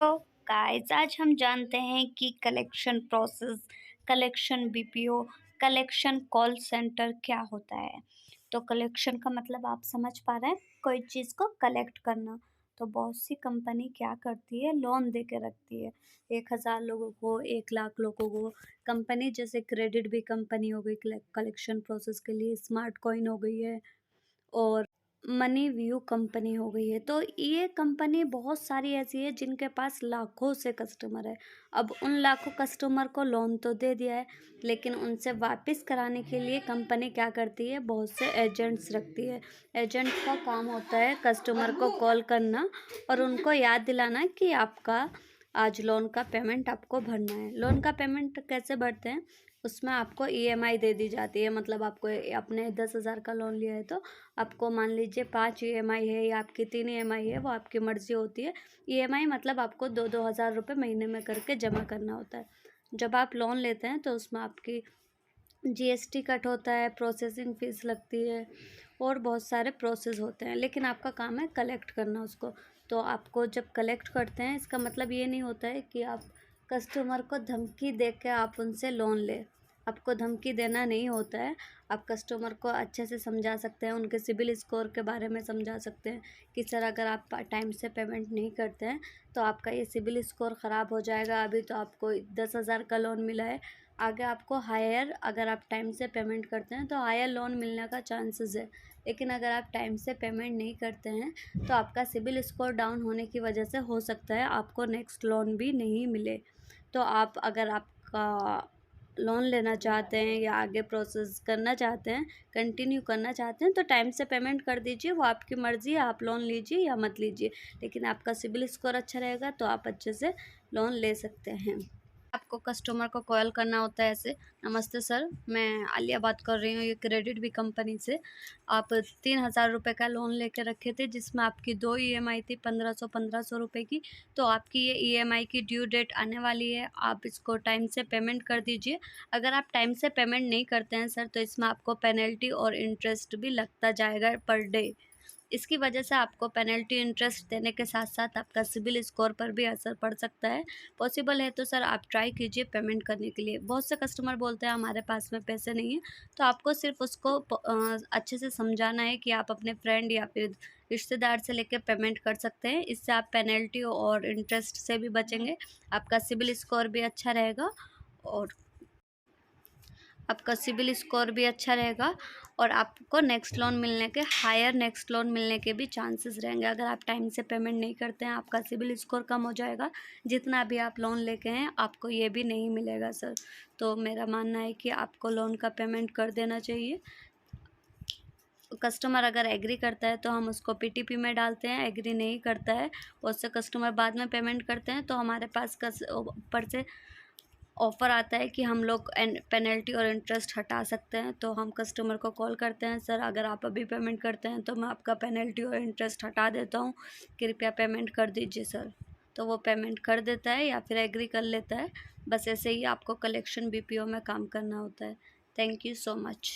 तो गाइस आज हम जानते हैं कि collection process, collection BPO, collection call centre क्या होता है। तो कलेक्शन का मतलब आप समझ पा रहे हैं, कोई चीज़ को कलेक्ट करना। तो बहुत सी कंपनी क्या करती है, लोन दे के रखती है 1000 लोगों को, 1 लाख लोगों को। कंपनी जैसे क्रेडिट भी कंपनी हो गई कलेक्शन प्रोसेस के लिए, स्मार्ट कॉइन हो गई है और मनी व्यू कंपनी हो गई है। तो ये कंपनी बहुत सारी ऐसी है जिनके पास लाखों से कस्टमर है। अब उन लाखों कस्टमर को लोन तो दे दिया है, लेकिन उनसे वापस कराने के लिए कंपनी क्या करती है, बहुत से एजेंट्स रखती है। एजेंट का काम होता है कस्टमर को कॉल करना और उनको याद दिलाना कि आपका आज लोन का पेमेंट आपको भरना है। लोन का पेमेंट कैसे भरते हैं, उसमें आपको ईएमआई दे दी जाती है। मतलब आपको आपने 10,000 का लोन लिया है तो आपको मान लीजिए 5 ईएमआई है या आपकी 3 ईएमआई है, वो आपकी मर्ज़ी होती है। ईएमआई मतलब आपको 2-2 हज़ार रुपये महीने में करके जमा करना होता है। जब आप लोन लेते हैं तो उसमें आपकी जीएसटी कट होता है, प्रोसेसिंग फ़ीस लगती है और बहुत सारे प्रोसेस होते हैं, लेकिन आपका काम है कलेक्ट करना उसको। तो आपको जब कलेक्ट करते हैं, इसका मतलब ये नहीं होता है कि आप कस्टमर को धमकी दे के आप उनसे लोन लें। आपको धमकी देना नहीं होता है। आप कस्टमर को अच्छे से समझा सकते हैं, उनके सिबिल स्कोर के बारे में समझा सकते हैं कि सर अगर आप टाइम से पेमेंट नहीं करते हैं तो आपका ये सिबिल स्कोर ख़राब हो जाएगा। अभी तो आपको 10,000 का लोन मिला है, आगे आपको हायर, अगर आप टाइम से पेमेंट करते हैं तो हायर लोन मिलने का चांसेस है। लेकिन अगर आप टाइम से पेमेंट नहीं करते हैं तो आपका सिबिल स्कोर डाउन होने की वजह से हो सकता है आपको नेक्स्ट लोन भी नहीं मिले। तो आप अगर आपका लोन लेना चाहते हैं या आगे प्रोसेस करना चाहते हैं, कंटिन्यू करना चाहते हैं, तो टाइम से पेमेंट कर दीजिए। वो आपकी मर्ज़ी है, आप लोन लीजिए या मत लीजिए, लेकिन आपका सिबिल स्कोर अच्छा रहेगा तो आप अच्छे से लोन ले सकते हैं। आपको कस्टमर को कॉल करना होता है ऐसे, नमस्ते सर, मैं आलिया बात कर रही हूँ, ये क्रेडिट भी कंपनी से। आप 3,000 रुपये का लोन लेके रखे थे जिसमें आपकी 2 ईएमआई थी 1500 रुपये की। तो आपकी ये ईएमआई की ड्यू डेट आने वाली है, आप इसको टाइम से पेमेंट कर दीजिए। अगर आप टाइम से पेमेंट नहीं करते हैं सर तो इसमें आपको पेनल्टी और इंटरेस्ट भी लगता जाएगा पर डे। इसकी वजह से आपको पेनल्टी इंटरेस्ट देने के साथ साथ आपका सिबिल स्कोर पर भी असर पड़ सकता है। पॉसिबल है तो सर आप ट्राई कीजिए पेमेंट करने के लिए। बहुत से कस्टमर बोलते हैं हमारे पास में पैसे नहीं है, तो आपको सिर्फ उसको अच्छे से समझाना है कि आप अपने फ्रेंड या फिर रिश्तेदार से लेकर पेमेंट कर सकते हैं। इससे आप पेनल्टी और इंटरेस्ट से भी बचेंगे, आपका सिबिल स्कोर भी अच्छा रहेगा और आपका सिबिल स्कोर भी अच्छा रहेगा और आपको नेक्स्ट लोन मिलने के, हायर नेक्स्ट लोन मिलने के भी चांसेस रहेंगे। अगर आप टाइम से पेमेंट नहीं करते हैं, आपका सिबिल स्कोर कम हो जाएगा, जितना भी आप लोन लेके हैं आपको ये भी नहीं मिलेगा सर। तो मेरा मानना है कि आपको लोन का पेमेंट कर देना चाहिए। कस्टमर अगर एग्री करता है तो हम उसको पीटीपी में डालते हैं, एग्री नहीं करता है, उससे कस्टमर बाद में पेमेंट करते हैं तो हमारे पास ऊपर से ऑफ़र आता है कि हम लोग पेनल्टी और इंटरेस्ट हटा सकते हैं। तो हम कस्टमर को कॉल करते हैं, सर अगर आप अभी पेमेंट करते हैं तो मैं आपका पेनल्टी और इंटरेस्ट हटा देता हूँ, कृपया पेमेंट कर दीजिए सर। तो वो पेमेंट कर देता है या फिर एग्री कर लेता है। बस ऐसे ही आपको कलेक्शन बीपीओ में काम करना होता है। Thank you so much.